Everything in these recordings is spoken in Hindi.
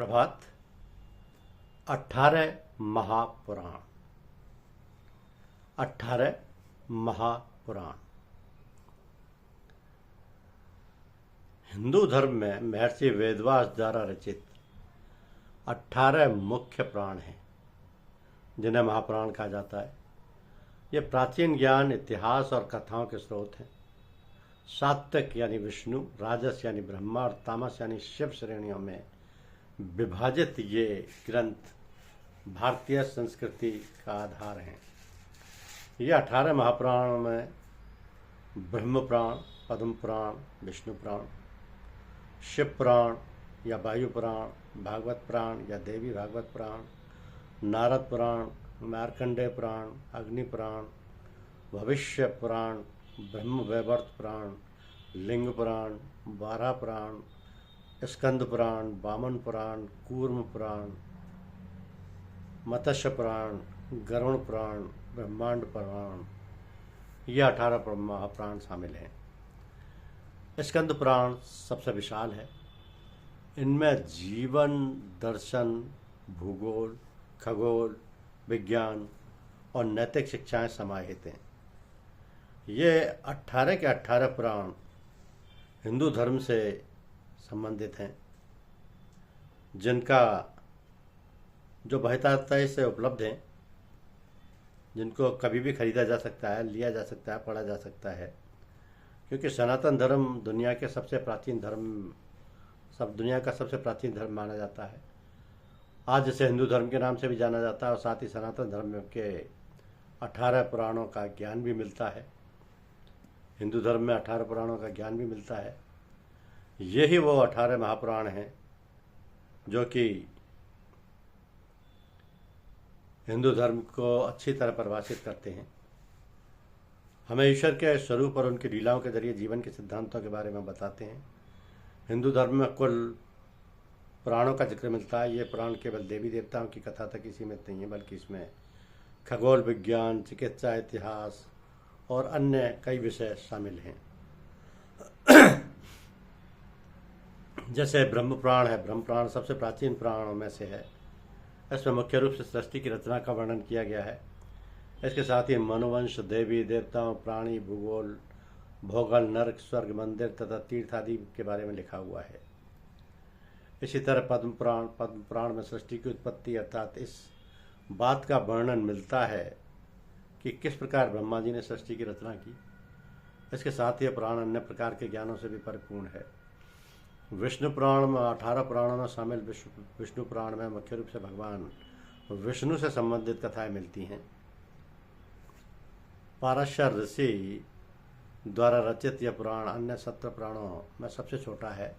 प्रभात। 18 महापुराण। 18 महापुराण हिंदू धर्म में महर्षि वेदव्यास द्वारा रचित 18 मुख्य पुराण हैं, जिन्हें महापुराण कहा जाता है। ये प्राचीन ज्ञान, इतिहास और कथाओं के स्रोत हैं। सात्विक यानी विष्णु, राजस यानी ब्रह्मा और तामस यानी शिव श्रेणियों में विभाजित ये ग्रंथ भारतीय संस्कृति का आधार हैं। ये 18 महापुराणों में ब्रह्म पुराण, पद्म पुराण, विष्णु पुराण, शिव पुराण या वायु पुराण, भागवत पुराण या देवी भागवत पुराण, नारद पुराण, मार्कंडेय पुराण, अग्नि पुराण, भविष्य पुराण, ब्रह्म वैवर्त पुराण, लिंग पुराण, वाराह पुराण, स्कंद पुराण, वामन पुराण, कूर्म पुराण, मत्स्य पुराण, गरुड़ पुराण, ब्रह्मांड पुराण, ये 18 महापुराण शामिल हैं। स्कंद पुराण सबसे विशाल है। इनमें जीवन, दर्शन, भूगोल, खगोल, विज्ञान और नैतिक शिक्षाएं समाहित हैं। ये 18 के 18 पुराण हिंदू धर्म से संबंधित हैं, जिनका जो बहुतायत से उपलब्ध हैं, जिनको कभी भी खरीदा जा सकता है, लिया जा सकता है, पढ़ा जा सकता है। क्योंकि सनातन धर्म दुनिया के सबसे प्राचीन धर्म, दुनिया का सबसे प्राचीन धर्म माना जाता है। आज इसे हिंदू धर्म के नाम से भी जाना जाता है और साथ ही सनातन धर्म के 18 पुराणों का ज्ञान भी मिलता है। हिंदू धर्म में 18 पुराणों का ज्ञान भी मिलता है। यही वो 18 महापुराण हैं जो कि हिंदू धर्म को अच्छी तरह परिभाषित करते हैं, हमें ईश्वर के स्वरूप और उनकी लीलाओं के जरिए जीवन के सिद्धांतों के बारे में बताते हैं। हिंदू धर्म में कुल पुराणों का जिक्र मिलता है। ये पुराण केवल देवी देवताओं की कथा तक ही सीमित नहीं है, बल्कि इसमें खगोल विज्ञान, चिकित्सा, इतिहास और अन्य कई विषय शामिल हैं। जैसे ब्रह्म पुराण है। ब्रह्म पुराण सबसे प्राचीन पुराणों में से है। इसमें मुख्य रूप से सृष्टि की रचना का वर्णन किया गया है। इसके साथ ही मनोवंश, देवी देवताओं, प्राणी, भूगोल, भोगल, नरक, स्वर्ग, मंदिर तथा तीर्थ आदि के बारे में लिखा हुआ है। इसी तरह पद्म पुराण में सृष्टि की उत्पत्ति अर्थात इस बात का वर्णन मिलता है कि किस प्रकार ब्रह्मा जी ने सृष्टि की रचना की। इसके साथ ही पुराण अन्य प्रकार के ज्ञानों से भी परिपूर्ण है। विष्णु पुराण में 18 पुराणों में शामिल विष्णु पुराण में मुख्य रूप से भगवान विष्णु से संबंधित कथाएं मिलती हैं। पारशर ऋषि द्वारा रचित यह पुराण अन्य 17 पुराणों में सबसे छोटा है।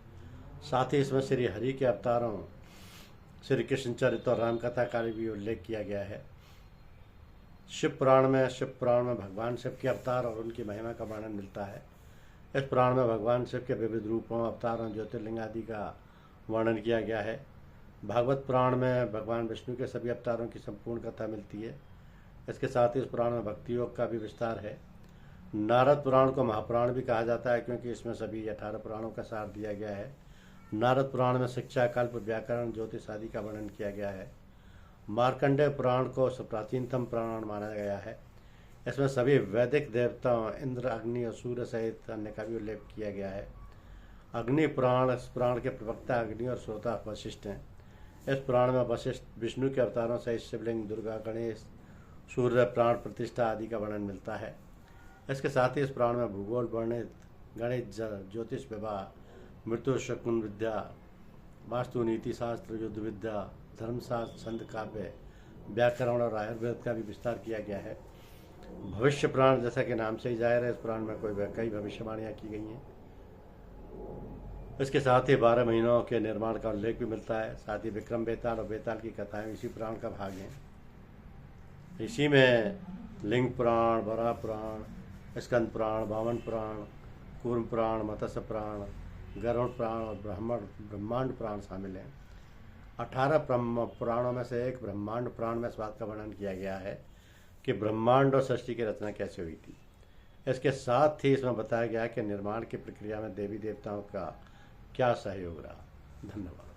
साथ ही इसमें श्री हरि के अवतारों, श्री कृष्ण चरित और रामकथा का भी उल्लेख किया गया है। शिव पुराण में भगवान शिव के अवतार और उनकी महिमा का वर्णन मिलता है। इस पुराण में भगवान शिव के विविध रूपों, अवतारों, ज्योतिर्लिंग आदि का वर्णन किया गया है। भागवत पुराण में भगवान विष्णु के सभी अवतारों की संपूर्ण कथा मिलती है। इसके साथ ही इस पुराण में भक्ति योग का भी विस्तार है। नारद पुराण को महापुराण भी कहा जाता है, क्योंकि इसमें सभी 18 पुराणों का सार दिया गया है। नारद पुराण में शिक्षा, कल्प, व्याकरण, ज्योतिष आदि का वर्णन किया गया है। मार्कंडेय पुराण को प्राचीनतम पुराण माना गया है। इसमें सभी वैदिक देवताओं, इंद्र, अग्नि और सूर्य सहित अन्य का भी उल्लेख किया गया है। अग्नि पुराण, इस पुराण के प्रवक्ता अग्नि और श्रोता वशिष्ठ हैं। इस पुराण में वशिष्ठ विष्णु के अवतारों सहित शिवलिंग, दुर्गा, गणेश, सूर्य, प्राण प्रतिष्ठा आदि का वर्णन मिलता है। इसके साथ ही इस पुराण में भूगोल वर्णित, गणित, ज्योतिष, विवाह, मृत्यु, शकुन विद्या, वास्तु, नीति शास्त्र, युद्ध विद्या, धर्मशास्त्र, छंद, काव्य, व्याकरण और आयुर्वेद का भी विस्तार किया गया है। भविष्य पुराण, जैसा कि नाम से ही जाहिर है, इस पुराण में कई भविष्यवाणियाँ की गई हैं। इसके साथ ही 12 महीनों के निर्माण का उल्लेख भी मिलता है। साथ ही विक्रम बेताल और बेताल की कथाएं इसी पुराण का भाग हैं। इसी में लिंग पुराण, वराह पुराण, स्कंद पुराण, वामन पुराण, कूर्म पुराण, मत्स्य पुराण, गरुड़ पुराण और ब्रह्मांड पुराण शामिल हैं। 18 पुराणों में से एक ब्रह्मांड पुराण में इस बात का वर्णन किया गया है कि ब्रह्मांड और सृष्टि की रचना कैसे हुई थी। इसके साथ ही इसमें बताया गया कि निर्माण की प्रक्रिया में देवी देवताओं का क्या सहयोग रहा। धन्यवाद।